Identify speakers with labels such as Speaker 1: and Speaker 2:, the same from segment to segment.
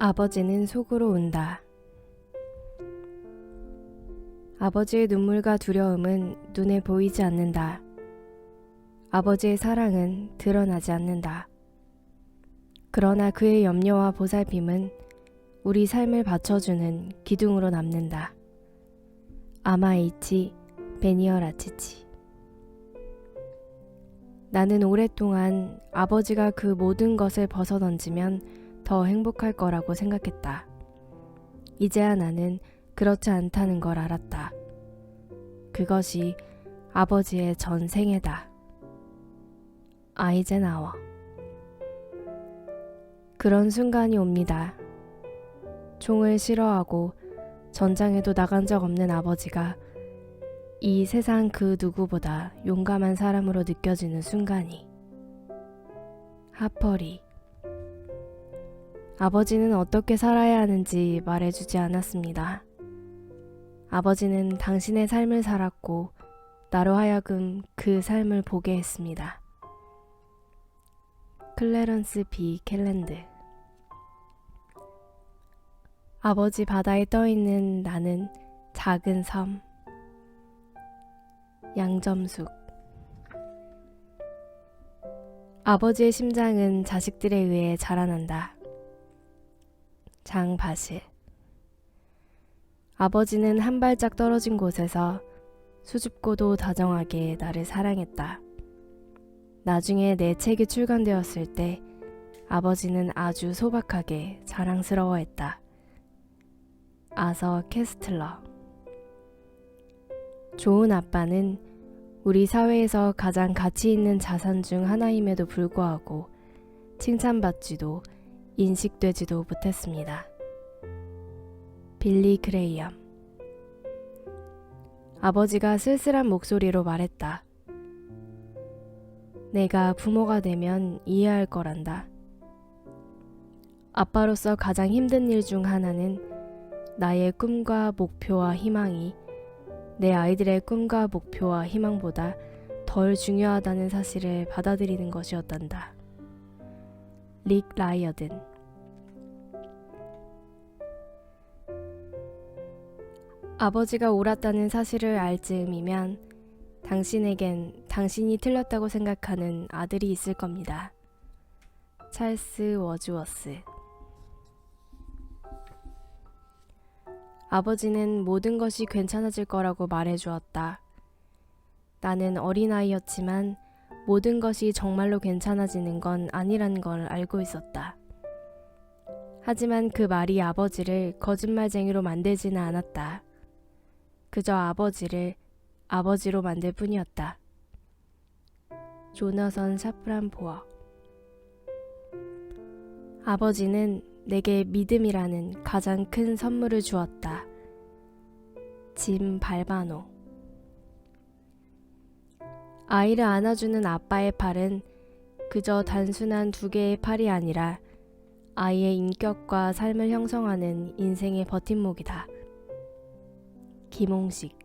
Speaker 1: 아버지는 속으로 운다. 아버지의 눈물과 두려움은 눈에 보이지 않는다. 아버지의 사랑은 드러나지 않는다. 그러나 그의 염려와 보살핌은 우리 삶을 받쳐주는 기둥으로 남는다. 아마이치 베니어라치치. 나는 오랫동안 아버지가 그 모든 것을 벗어던지면 더 행복할 거라고 생각했다. 이제야 나는 그렇지 않다는 걸 알았다. 그것이 아버지의 전생애다. 아이젠하워. 그런 순간이 옵니다. 총을 싫어하고 전장에도 나간 적 없는 아버지가 이 세상 그 누구보다 용감한 사람으로 느껴지는 순간이. 하퍼리. 아버지는 어떻게 살아야 하는지 말해주지 않았습니다. 아버지는 당신의 삶을 살았고 나로 하여금 그 삶을 보게 했습니다. 클래런스 B. 켈랜드. 아버지 바다에 떠있는 나는 작은 섬. 양점숙. 아버지의 심장은 자식들에 의해 자라난다. 장바실. 아버지는 한 발짝 떨어진 곳에서 수줍고도 다정하게 나를 사랑했다. 나중에 내 책이 출간되었을 때 아버지는 아주 소박하게 자랑스러워했다. 아서 캐스틀러. 좋은 아빠는 우리 사회에서 가장 가치 있는 자산 중 하나임에도 불구하고 칭찬받지도 인식되지도 못했습니다. 빌리 그레이엄. 아버지가 쓸쓸한 목소리로 말했다. 내가 부모가 되면 이해할 거란다. 아빠로서 가장 힘든 일 중 하나는 나의 꿈과 목표와 희망이 내 아이들의 꿈과 목표와 희망보다 덜 중요하다는 사실을 받아들이는 것이었단다. 릭 라이어든. 아버지가 옳았다는 사실을 알 즈음이면 당신에겐 당신이 틀렸다고 생각하는 아들이 있을 겁니다. 찰스 워즈워스. 아버지는 모든 것이 괜찮아질 거라고 말해주었다. 나는 어린아이였지만 모든 것이 정말로 괜찮아지는 건 아니란 걸 알고 있었다. 하지만 그 말이 아버지를 거짓말쟁이로 만들지는 않았다. 그저 아버지를 아버지로 만들 뿐이었다. 조너선 샤프란 포어. 아버지는 내게 믿음이라는 가장 큰 선물을 주었다. 짐 발바노. 아이를 안아주는 아빠의 팔은 그저 단순한 두 개의 팔이 아니라 아이의 인격과 삶을 형성하는 인생의 버팀목이다. 김홍식.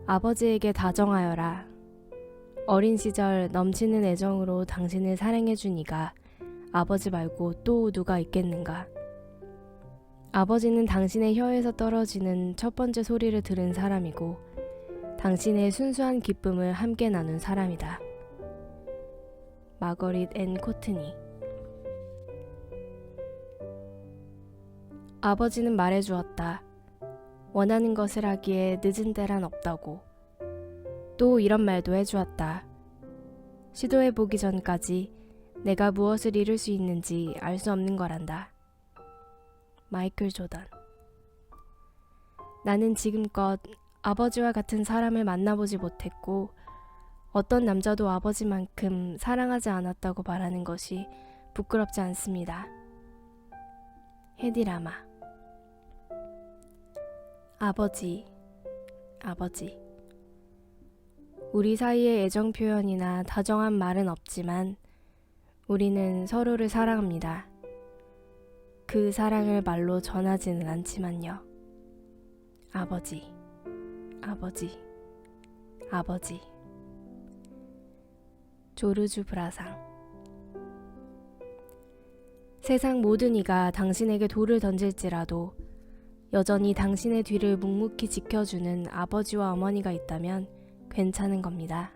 Speaker 1: 아버지에게 다정하여라. 어린 시절 넘치는 애정으로 당신을 사랑해준 이가 아버지 말고 또 누가 있겠는가. 아버지는 당신의 혀에서 떨어지는 첫 번째 소리를 들은 사람이고 당신의 순수한 기쁨을 함께 나눈 사람이다. 마거릿 앤 코트니. 아버지는 말해주었다. 원하는 것을 하기에 늦은 때란 없다고. 또 이런 말도 해주었다. 시도해보기 전까지 내가 무엇을 이룰 수 있는지 알 수 없는 거란다. 마이클 조던. 나는 지금껏 아버지와 같은 사람을 만나보지 못했고 어떤 남자도 아버지만큼 사랑하지 않았다고 말하는 것이 부끄럽지 않습니다. 헤디라마. 아버지, 아버지. 우리 사이에 애정 표현이나 다정한 말은 없지만 우리는 서로를 사랑합니다. 그 사랑을 말로 전하지는 않지만요. 아버지, 아버지, 아버지. 조르주 브라상. 세상 모든 이가 당신에게 돌을 던질지라도 여전히 당신의 뒤를 묵묵히 지켜주는 아버지와 어머니가 있다면 괜찮은 겁니다.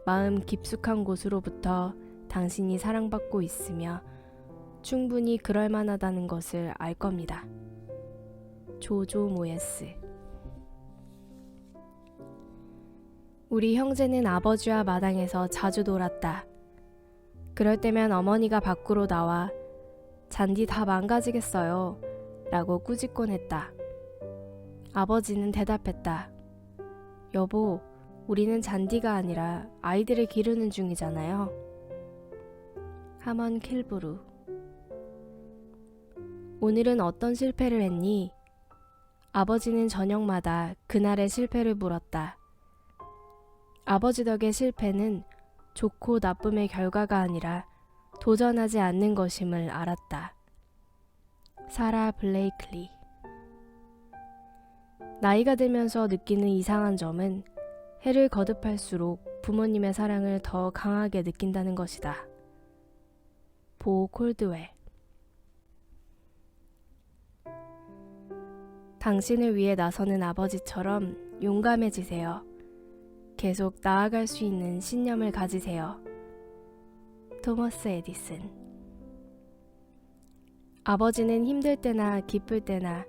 Speaker 1: 마음 깊숙한 곳으로부터 당신이 사랑받고 있으며 충분히 그럴 만하다는 것을 알 겁니다. 조조 모예스. 우리 형제는 아버지와 마당에서 자주 놀았다. 그럴 때면 어머니가 밖으로 나와 잔디 다 망가지겠어요 라고 꾸짖곤 했다. 아버지는 대답했다. 여보, 우리는 잔디가 아니라 아이들을 기르는 중이잖아요. 하먼 킬브루. 오늘은 어떤 실패를 했니? 아버지는 저녁마다 그날의 실패를 물었다. 아버지 덕의 실패는 좋고 나쁨의 결과가 아니라 도전하지 않는 것임을 알았다. 사라 블레이클리. 나이가 들면서 느끼는 이상한 점은 해를 거듭할수록 부모님의 사랑을 더 강하게 느낀다는 것이다. 보 콜드웰. 당신을 위해 나서는 아버지처럼 용감해지세요. 계속 나아갈 수 있는 신념을 가지세요. 토머스 에디슨. 아버지는 힘들 때나 기쁠 때나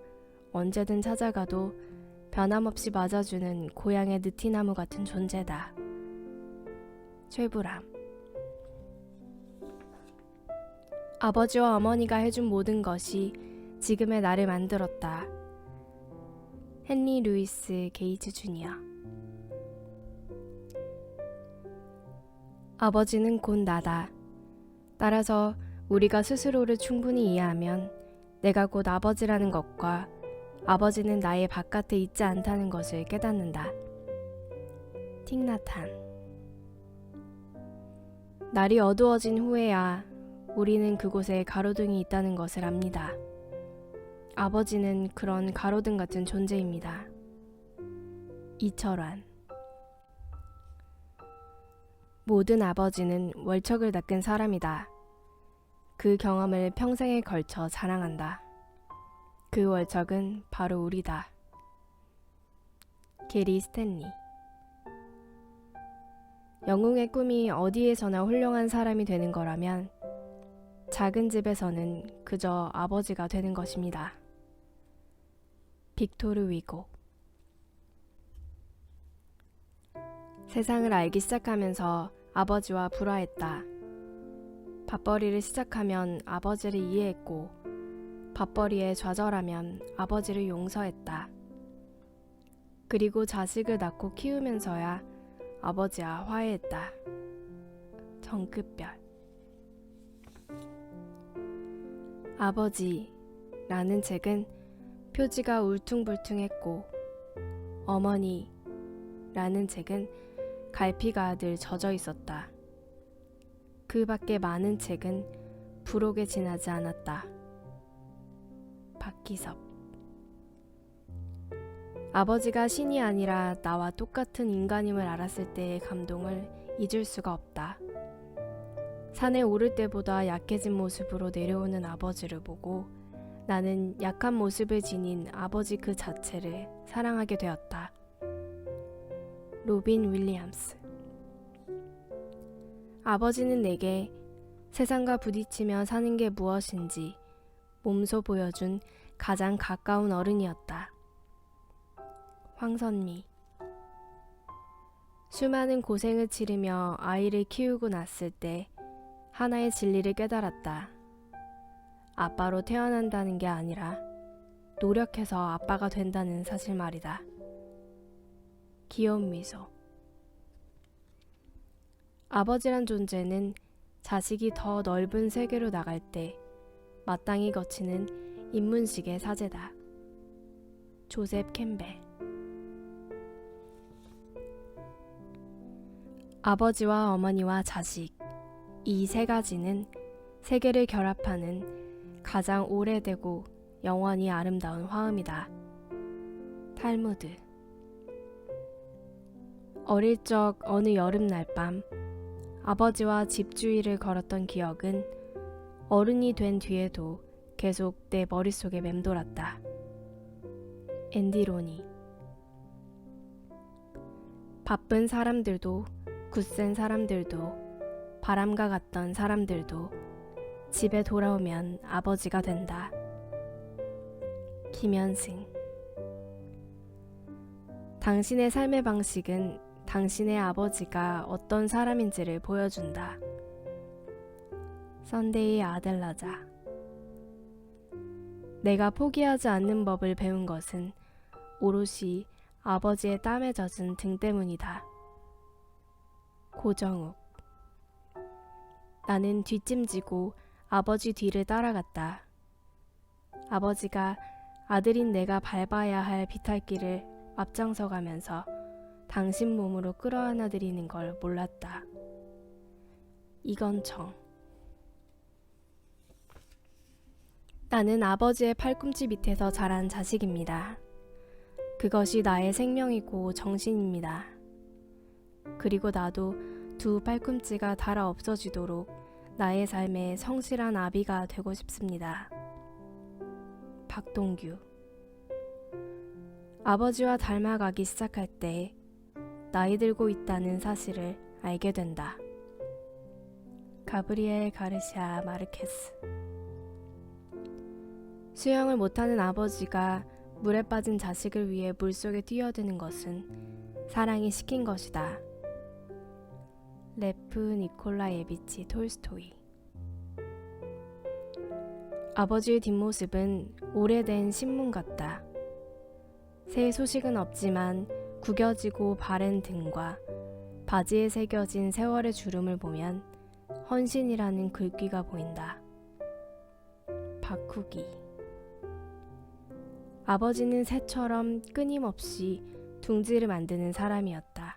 Speaker 1: 언제든 찾아가도 변함없이 맞아주는 고향의 느티나무 같은 존재다. 최불암. 아버지와 어머니가 해준 모든 것이 지금의 나를 만들었다. 헨리 루이스 게이츠 주니어. 아버지는 곧 나다. 따라서 우리가 스스로를 충분히 이해하면 내가 곧 아버지라는 것과 아버지는 나의 바깥에 있지 않다는 것을 깨닫는다. 틱나탄. 날이 어두워진 후에야 우리는 그곳에 가로등이 있다는 것을 압니다. 아버지는 그런 가로등 같은 존재입니다. 이철환. 모든 아버지는 월척을 낚은 사람이다. 그 경험을 평생에 걸쳐 자랑한다. 그 월척은 바로 우리다. 게리 스탠리. 영웅의 꿈이 어디에서나 훌륭한 사람이 되는 거라면 작은 집에서는 그저 아버지가 되는 것입니다. 빅토르 위고. 세상을 알기 시작하면서 아버지와 불화했다. 밥벌이를 시작하면 아버지를 이해했고 밥벌이에 좌절하면 아버지를 용서했다. 그리고 자식을 낳고 키우면서야 아버지와 화해했다. 정급별. 아버지라는 책은 표지가 울퉁불퉁했고 어머니라는 책은 갈피가 늘 젖어 있었다. 그 밖에 많은 책은 부록에 지나지 않았다. 박기섭. 아버지가 신이 아니라 나와 똑같은 인간임을 알았을 때의 감동을 잊을 수가 없다. 산에 오를 때보다 약해진 모습으로 내려오는 아버지를 보고 나는 약한 모습을 지닌 아버지 그 자체를 사랑하게 되었다. 로빈 윌리엄스. 아버지는 내게 세상과 부딪히며 사는 게 무엇인지 몸소 보여준 가장 가까운 어른이었다. 황선미. 수많은 고생을 치르며 아이를 키우고 났을 때 하나의 진리를 깨달았다. 아빠로 태어난다는 게 아니라 노력해서 아빠가 된다는 사실 말이다. 귀여운 미소. 아버지란 존재는 자식이 더 넓은 세계로 나갈 때 마땅히 거치는 입문식의 사제다. 조셉 캠벨. 아버지와 어머니와 자식, 이 세 가지는 세계를 결합하는 가장 오래되고 영원히 아름다운 화음이다. 탈무드. 어릴 적 어느 여름날 밤 아버지와 집 주위를 걸었던 기억은 어른이 된 뒤에도 계속 내 머릿속에 맴돌았다. 앤디 로니. 바쁜 사람들도, 굳센 사람들도, 바람과 같던 사람들도 집에 돌아오면 아버지가 된다. 김현승. 당신의 삶의 방식은 당신의 아버지가 어떤 사람인지를 보여준다. 선데이 아델라자. 내가 포기하지 않는 법을 배운 것은 오롯이 아버지의 땀에 젖은 등 때문이다. 고정욱. 나는 뒷짐지고 아버지 뒤를 따라갔다. 아버지가 아들인 내가 밟아야 할 비탈길을 앞장서 가면서 당신 몸으로 끌어안아 드리는 걸 몰랐다. 이건청. 나는 아버지의 팔꿈치 밑에서 자란 자식입니다. 그것이 나의 생명이고 정신입니다. 그리고 나도 두 팔꿈치가 닳아 없어지도록 나의 삶에 성실한 아비가 되고 싶습니다. 박동규. 아버지와 닮아가기 시작할 때 나이 들고 있다는 사실을 알게 된다. 가브리엘 가르시아 마르케스. 수영을 못하는 아버지가 물에 빠진 자식을 위해 물속에 뛰어드는 것은 사랑이 시킨 것이다. 레프 니콜라예비치 톨스토이. 아버지의 뒷모습은 오래된 신문 같다. 새 소식은 없지만 구겨지고 바랜 등과 바지에 새겨진 세월의 주름을 보면 헌신이라는 글귀가 보인다. 박후기. 아버지는 새처럼 끊임없이 둥지를 만드는 사람이었다.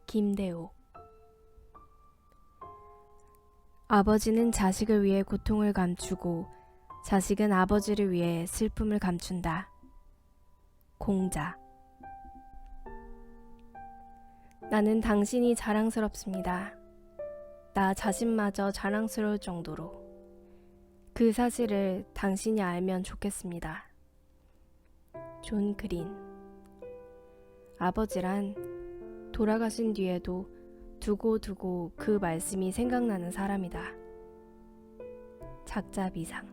Speaker 1: 김대호. 아버지는 자식을 위해 고통을 감추고 자식은 아버지를 위해 슬픔을 감춘다. 공자. 나는 당신이 자랑스럽습니다. 나 자신마저 자랑스러울 정도로. 그 사실을 당신이 알면 좋겠습니다. 존 그린. 아버지란 돌아가신 뒤에도 두고두고 그 말씀이 생각나는 사람이다. 작자비상.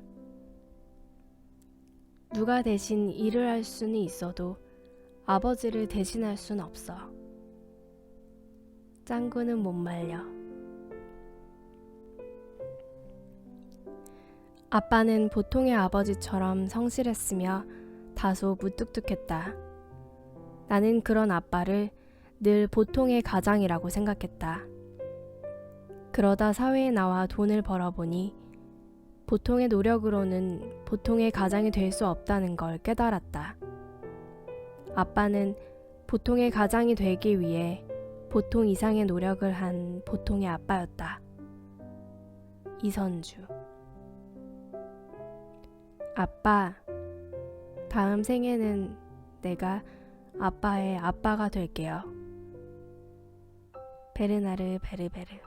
Speaker 1: 누가 대신 일을 할 수는 있어도 아버지를 대신할 순 없어. 짱구는 못 말려. 아빠는 보통의 아버지처럼 성실했으며 다소 무뚝뚝했다. 나는 그런 아빠를 늘 보통의 가장이라고 생각했다. 그러다 사회에 나와 돈을 벌어보니 보통의 노력으로는 보통의 가장이 될 수 없다는 걸 깨달았다. 아빠는 보통의 가장이 되기 위해 보통 이상의 노력을 한 보통의 아빠였다. 이선주. 아빠, 다음 생에는 내가 아빠의 아빠가 될게요. 베르나르 베르베르.